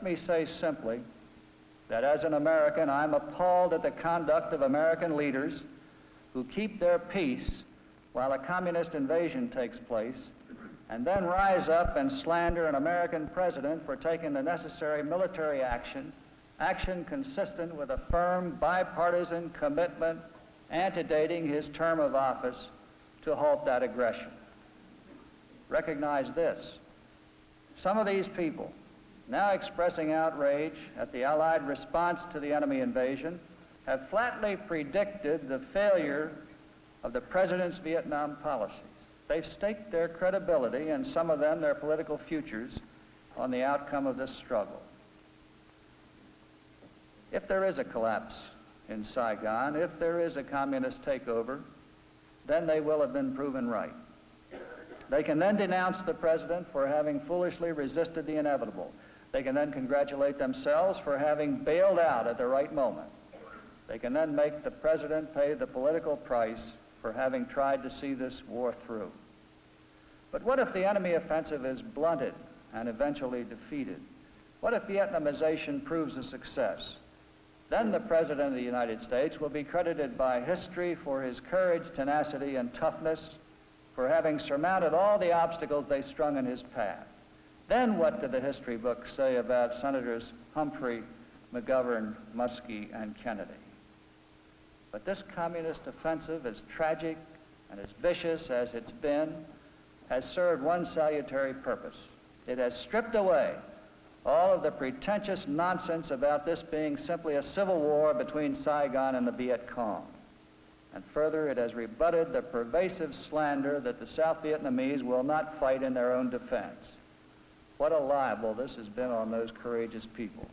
Let me say simply that as an American, I'm appalled at the conduct of American leaders who keep their peace while a communist invasion takes place, and then rise up and slander an American president for taking the necessary military action consistent with a firm bipartisan commitment antedating his term of office to halt that aggression. Recognize this: some of these people, now expressing outrage at the Allied response to the enemy invasion, have flatly predicted the failure of the President's Vietnam policies. They've staked their credibility, and some of them their political futures, on the outcome of this struggle. If there is a collapse in Saigon, if there is a communist takeover, then they will have been proven right. They can then denounce the President for having foolishly resisted the inevitable. They can then congratulate themselves for having bailed out at the right moment. They can then make the President pay the political price for having tried to see this war through. But what if the enemy offensive is blunted and eventually defeated? What if Vietnamization proves a success? Then the President of the United States will be credited by history for his courage, tenacity, and toughness, for having surmounted all the obstacles they strung in his path. Then what do the history books say about Senators Humphrey, McGovern, Muskie, and Kennedy? But this communist offensive, as tragic and as vicious as it's been, has served one salutary purpose. It has stripped away all of the pretentious nonsense about this being simply a civil war between Saigon and the Viet Cong. And further, it has rebutted the pervasive slander that the South Vietnamese will not fight in their own defense. What a libel this has been on those courageous people.